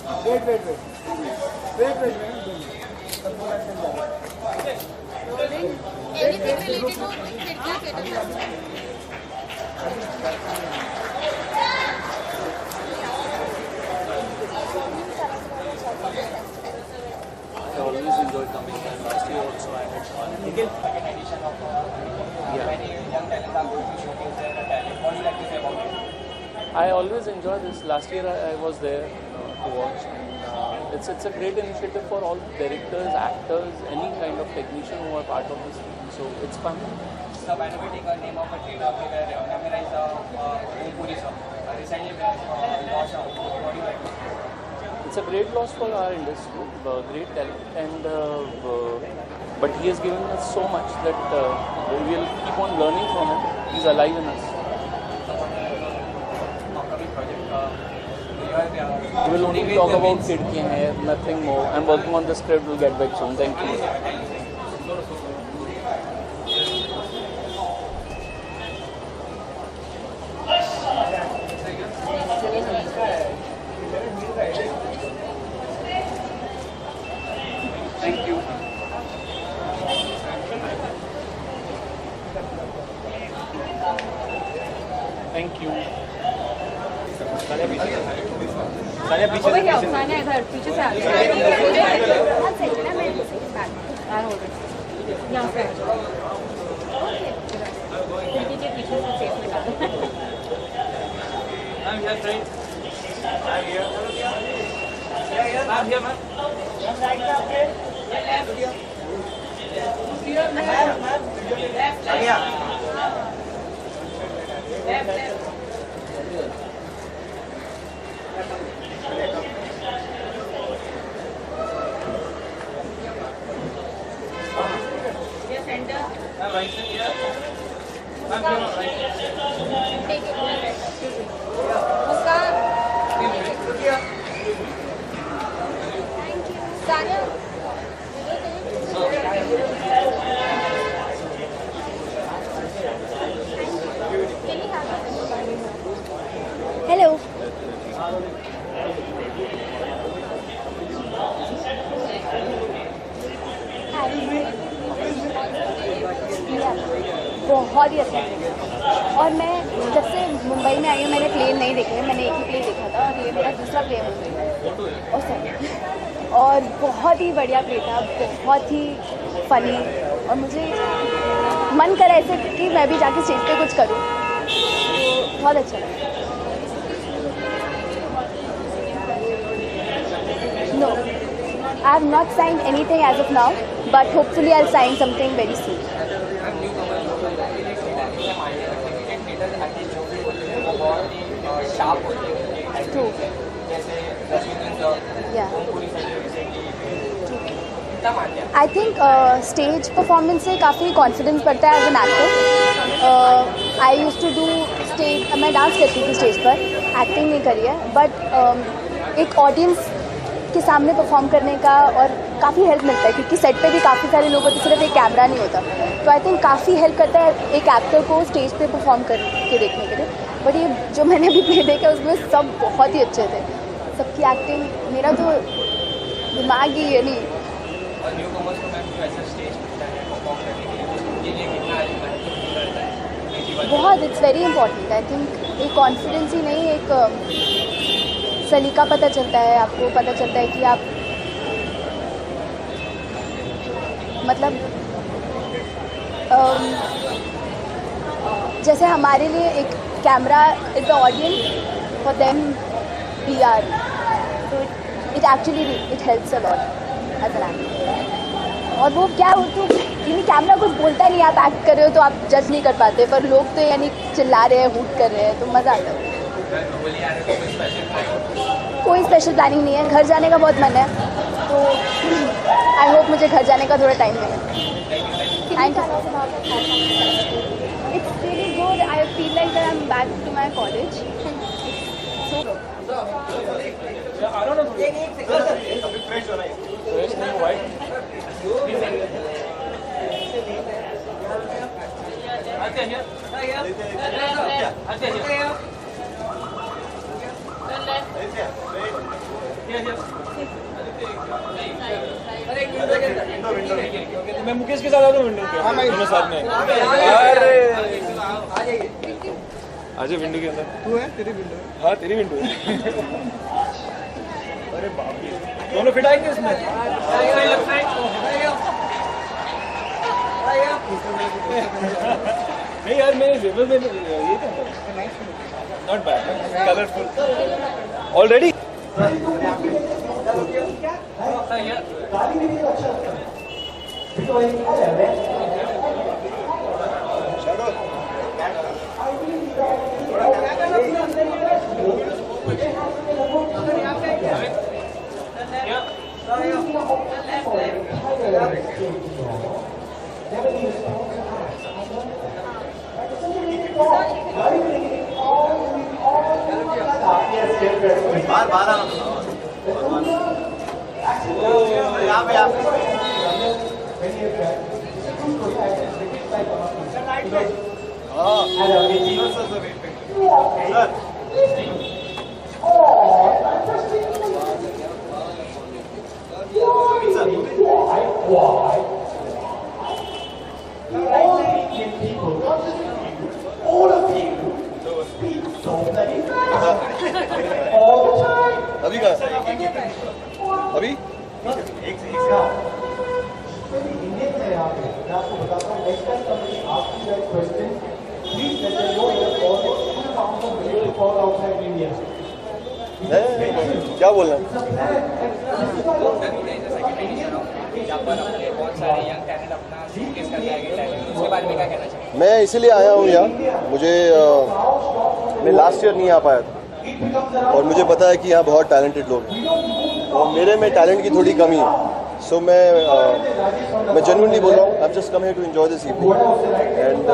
Wait wait wait wait wait Anything related to खिड़कियाँ theatre I always enjoy coming here. Last year also I had second edition of many young talents are going to showcase their talent. What do you like to say about it? I always enjoy this. Last year I was there to watch, and it's a great initiative for all directors, actors, any kind of technician who are part of this team. So it's fun. The benefiting a name of a theatre where Namira is Om Puri sir. Recently lost out. What do you like to say? It's a great loss for our industry, great talent, and but he has given us so much that we will keep on learning from him. He's alive in us. We will only talk about Khidkiyan hai, nothing more. I'm working on the script. We'll get back soon. Thank you. Thank you. Thank you. Over here, Sanya इधर पीछे से आ बहुत सही है ना मैं यहाँ पे खिड़की के पीछे से सेफ निकाल I'm here, friend. I'm here. I'm here, man. Hello. बहुत ही अच्छा है और मैं जब से मुंबई में आई हूँ मैंने प्ले नहीं देखे, मैंने एक ही प्ले देखा था और ये मेरा दूसरा प्ले है और सर और बहुत ही बढ़िया प्ले था, बहुत ही फनी और मुझे मन करा ऐसे कि मैं भी जाके स्टेज पे कुछ करूँ, तो बहुत अच्छा लगा। No, I have not signed anything as of now, but hopefully I'll sign something very soon. True. Yeah. I think stage performance से काफ़ी confidence बढ़ता है as an actor. I used to do stage, मैं dance करती थी stage पर, acting नहीं करी है, बट एक ऑडियंस के सामने परफॉर्म करने का और काफ़ी हेल्प मिलता है क्योंकि सेट पे भी काफ़ी सारे लोग होते, सिर्फ एक कैमरा नहीं होता, तो आई थिंक काफ़ी हेल्प करता है एक एक्टर को स्टेज पे परफॉर्म करके देखने के लिए। बट ये जो मैंने अभी प्ले देखा उसमें सब बहुत ही अच्छे थे, सबकी एक्टिंग, मेरा तो दिमाग ही ये नहीं बहुत, it's very important. I think एक कॉन्फिडेंस ही नहीं, एक सलीका पता चलता है, आपको पता चलता है कि आप मतलब जैसे हमारे लिए एक camera is the audience, for them we are, तो it actually it helps a lot as an actor. और वो क्या हो तो यानी कैमरा कुछ बोलता नहीं, आप एक्ट कर रहे हो तो आप जज नहीं कर पाते, पर लोग तो यानी चिल्ला रहे हैं, हूट कर रहे हैं, तो मज़ा आता है। कोई स्पेशल प्लानिंग नहीं है, घर जाने का बहुत मन है, तो आई होप मुझे घर जाने का थोड़ा टाइम मिले। Thank you. It's really good, I feel like that I am back to my college. मैं मुकेश के साथ आता हूँ विंडो पे, दोनों साथ में। अरे आजा विंडो के अंदर। तू है तेरी विंडो? हाँ तेरी विंडो है। अरे बाप रे, दोनों फिट आएंगे इसमें? नहीं यार मैं जेबल में ये था नॉट बैड, कलरफुल ऑलरेडी। अभी कहाँ? अभी? क्या बोलना? मैं इसीलिए आया हूँ यहाँ। मैं लास्ट ईयर नहीं आ पाया था और मुझे पता है कि यहाँ बहुत टैलेंटेड लोग हैं और मेरे में टैलेंट की थोड़ी कमी है। सो मैं जेन्युइनली बोल रहा हूँ, I just come here to enjoy this evening and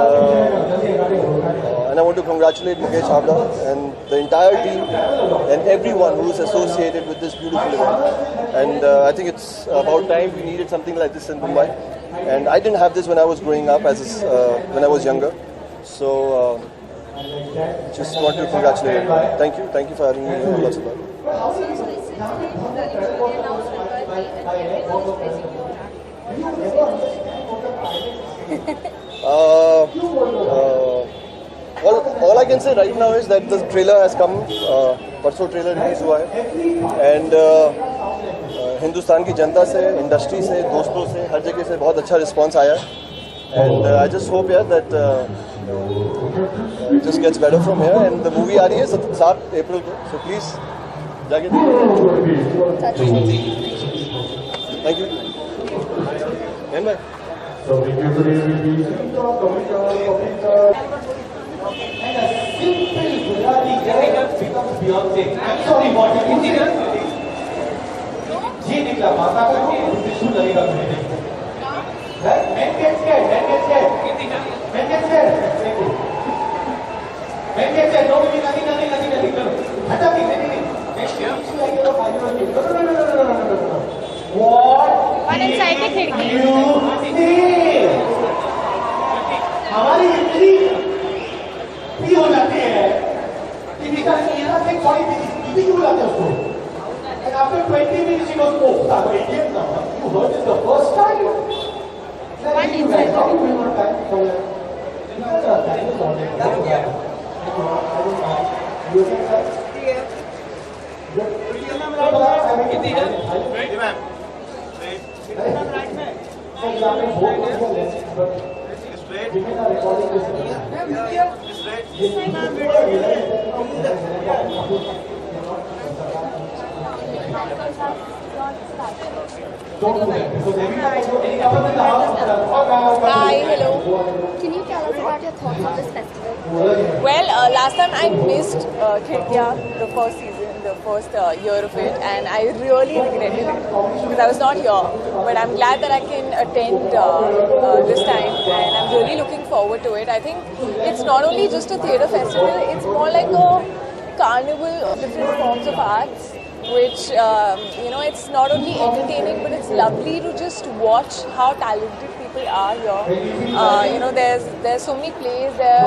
I want to congratulate Mukesh Howrah and the entire team and everyone who is associated with this beautiful event and I think it's about time we needed something like this in Mumbai and I didn't have this when I was growing up when I was younger so just want to congratulate everyone. Thank you for having me. Lots of love. All I can say right now is that the trailer has come. परसों trailer release हुआ है and Hindustan की जनता से, industry से, दोस्तों से, हर जगह से बहुत अच्छा रिस्पांस आया है एंड आई जस्ट होप यार that it just gets better from here and the movie आ रही है 7 अप्रैल को, so please जाके देखो। Thank you. And bye. हमारी इतनी फ्री हो जाती है कि क्यों बुलाते उसको and after 20 minutes she goes, oh, that was Indian now. You heard it the first time? Then you guys, how you will not time for your time is on it. You can say? Hi, hello. Can you tell us about your thoughts on this festival? Well, last time I missed Khirtiya, the first season, the first year of it, and I really regretted it because I was not here. But I'm glad that I can attend this time, and I'm really looking forward to it. I think it's not only just a theatre festival; it's more like a carnival of different forms of arts. Which it's not only entertaining, but it's lovely to just watch how talented people are here. There's so many plays there.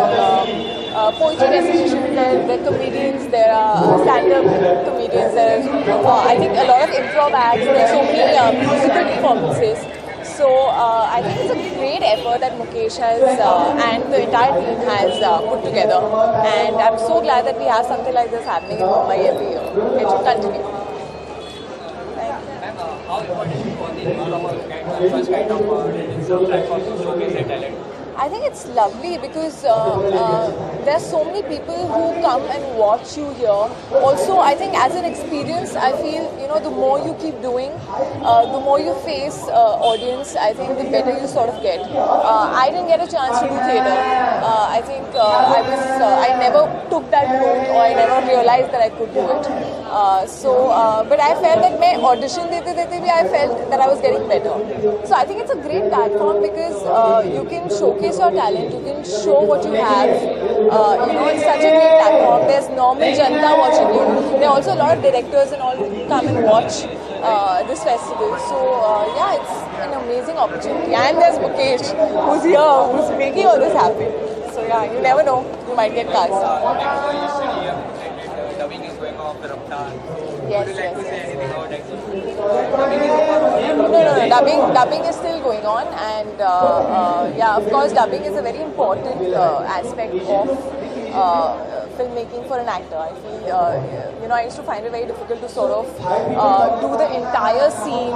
poetry recitation, there are comedians, there are stand-up comedians, there are I think a lot of improv acts, there are so many musical performances. So I think it's a great effort that Mukesh has and the entire team has put together, and I'm so glad that we have something like this happening in Mumbai every year. It should continue. How important is it for the newcomer to get the first kind of digital platform to showcase their talent? I think it's lovely because there are so many people who come and watch you here. Also, I think as an experience, I feel, the more you keep doing, the more you face audience, I think the better you sort of get. I didn't get a chance to do theatre. I think I never took that route, or I never realized that I could do it. But I felt that my audition dete I felt that I was getting better. So I think it's a great platform because you can showcase your talent, you can show what you have. It's such a great platform. There's normal Janta watching you. There are also a lot of directors and all who come and watch this festival. So yeah, it's an amazing opportunity. And there's Mukesh, who's here, who's making all this happen. So yeah, you never know, you might get cast. Dubbing is going off the Raftaar. Yes, Would you like to say anything about that? No. Dubbing is still going on, and yeah, of course, dubbing is a very important aspect of filmmaking for an actor. I feel, I used to find it very difficult to sort of do the entire scene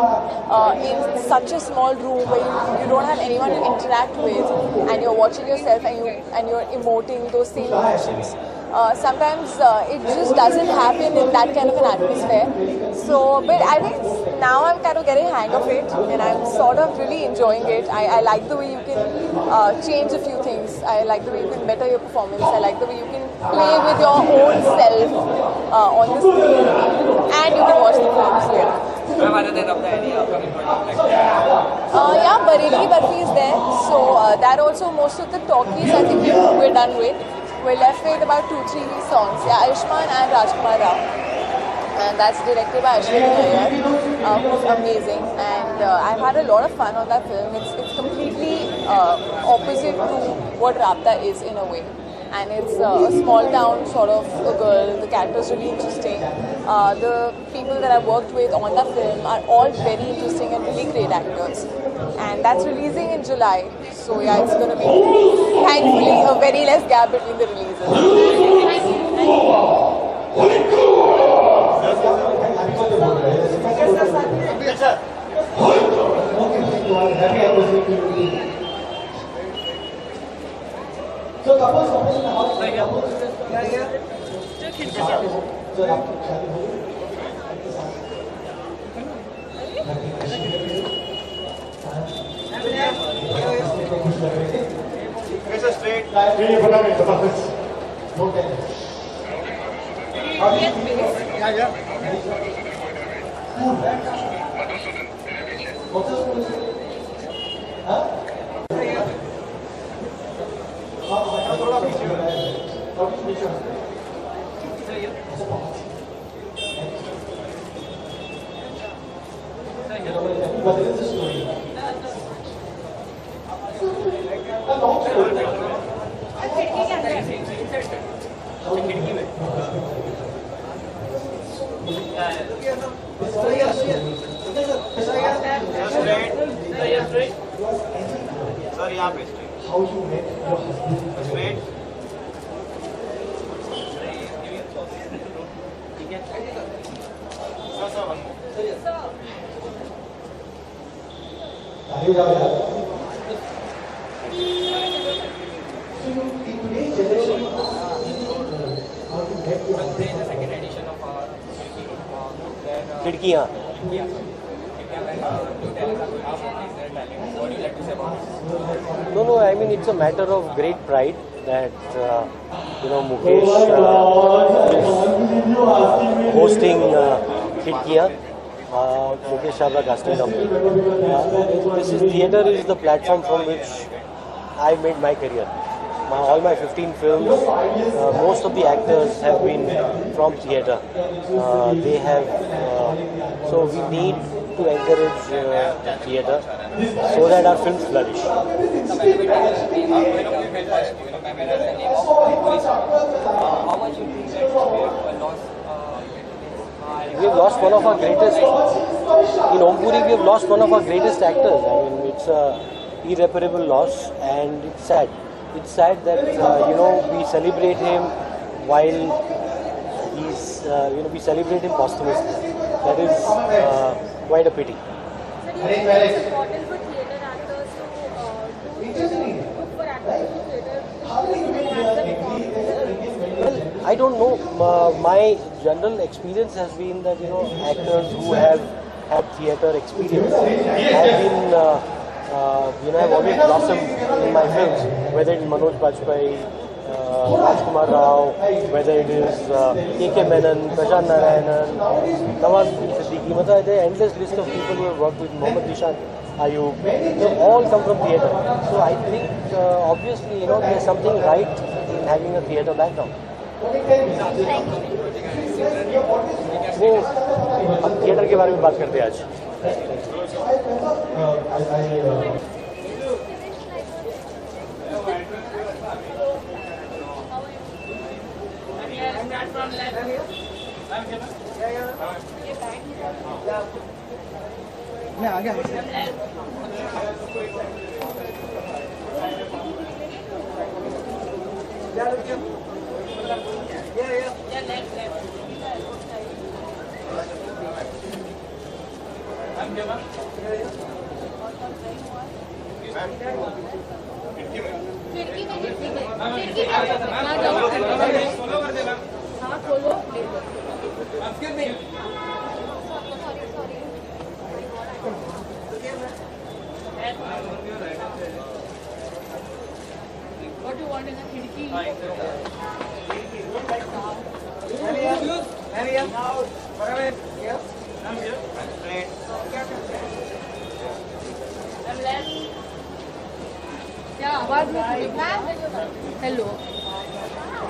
in such a small room where you don't have anyone to interact with, and you're watching yourself and you're emoting those same emotions. Sometimes it just doesn't happen in that kind of an atmosphere. So, but I think now I'm kind of getting a hang of it, and I'm sort of really enjoying it. I like the way you can change a few things. I like the way you can better your performance. I like the way you can play with your own self on the screen, and you can watch the films later. Other than Raftaar, any upcoming project? Yeah, Bareilly Barfi is there. So that also, most of the talkies I think we're done with. We're left with about 2-3 songs. Yeah, Ayushmann and Rajkumar Rao. And that's directed by Ashwini Iyer, who's amazing. And I've had a lot of fun on that film. It's completely opposite to what Rabta is in a way. And it's a small town sort of a girl. The character's really interesting. The people that I've worked with on that film are all very interesting and really great actors. And that's releasing in July. So yeah, it's going to be, thankfully, a very less gap between the releases. So couples in the house. How you met your husband? Straight. खिड़कियाँ No, I mean it's a matter of great pride that Mukesh is hosting Khidkiyan, Mukesh Chhabra Casting Company. Theatre is the platform from which I made my career. All my 15 films, most of the actors have been from theatre. So we need to encourage theatre so that our films flourish. We have lost one of our greatest, in Ompuri we have lost one of our greatest actors. I mean, it's a irreparable loss and it's sad. It's sad that, we celebrate him while he's, we celebrate him posthumously. That is quite a pity. It's important for theatre actors to look for actors in theatre. Well, I don't know. My general experience has been that actors who have had theatre experience have been have always blossomed in my films. Whether it's Manoj Bajpayee, Rajkumar Rao, whether it is A.K. Menon, Prashant Narayanan, Nawaz Siddiqui. There are an endless list of people who have worked with Mohammad Nishan Ayub. They all come from theatre. So I think obviously there's something right in having a theatre background. वो हम theatre के बारे में बात करते हैं आज. मैं आ गया. What do you want in a khidki? क्या आवाज हेलो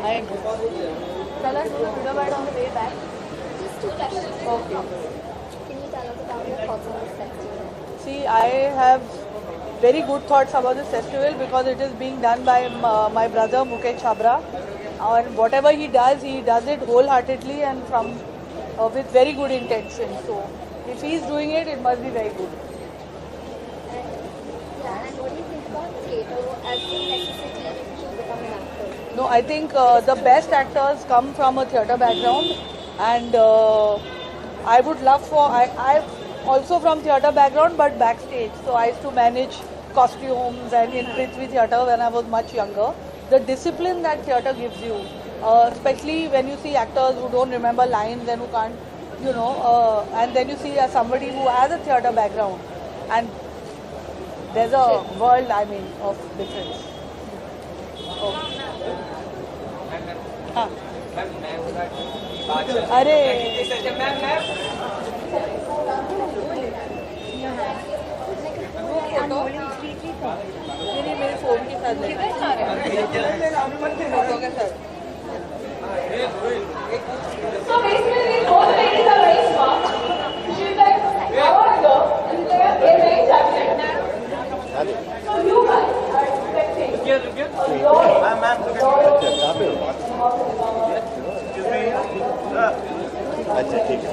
हाय चलो वीडियो बैठ on the way back Just two questions. Okay Can you tell us about your thoughts on this festival? See, I have very good thoughts about this festival because it is being done by my brother Mukesh Chabra. And whatever he does it wholeheartedly and from with very good intention. So, if he is doing it, it must be very good. And what do you think about theatre as a necessity to become an actor? No, I think the best actors come from a theatre background, and I would love for I'm also from theatre background, but backstage. So I used to manage costumes and in Prithvi Theatre when I was much younger. The discipline that theatre gives you, especially when you see actors who don't remember lines and who can't, and then you see somebody who has a theatre background, and there's a world, of difference. हाँ. अरे मेरे phone के साथ photo के साथ. So basically, these both ladies are very smart. She's like, our girl, and they are very intelligent. So you guys are expecting a lot अच्छा ठीक है.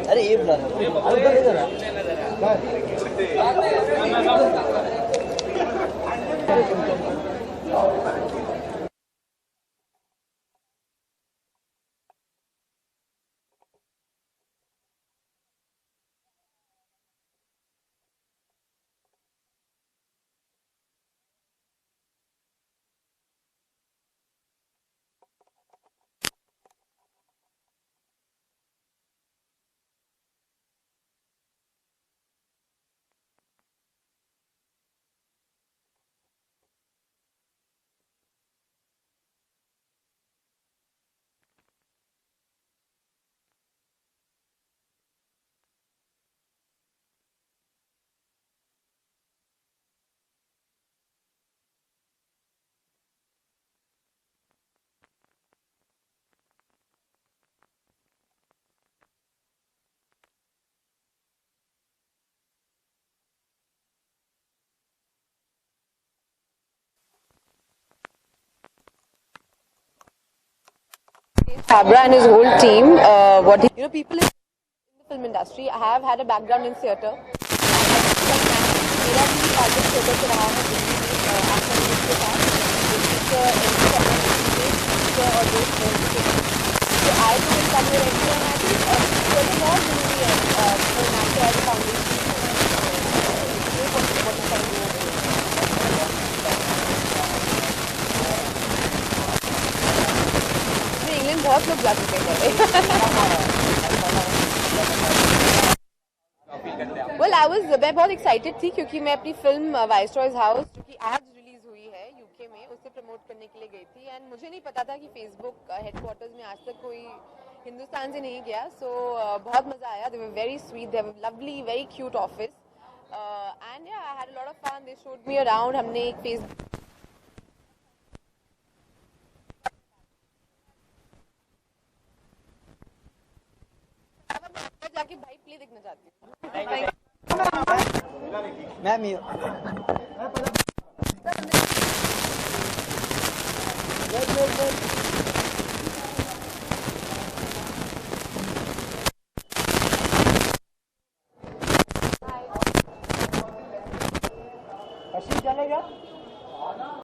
अरे ये बुला Chhabra and his whole team. What he, people in the film industry. I have had a background in theatre. मेरा भी आगे theatre से रहा है दिल्ली में एक्टर के साथ और दोस्त के तो I too will come here and I think theatre बहुत जरूरी है for an actor as a foundation England बहुत लोग जा चुके हैं मैं बहुत एक्साइटेड थी क्योंकि मैं अपनी फिल्म वाइसरॉयज हाउस जो कि आज रिलीज हुई है यूके में उसे प्रमोट करने के लिए गई थी एंड मुझे नहीं पता था कि फेसबुक हेडक्वार्टर्स में आज तक कोई हिंदुस्तान से नहीं गया सो बहुत मजा आया they were very sweet they were lovely very cute office and yeah I had a lot of fun they showed me around हमने एक फेसबुक जाके भाई प्ले देखना चाहती हूँ मैम चलेगा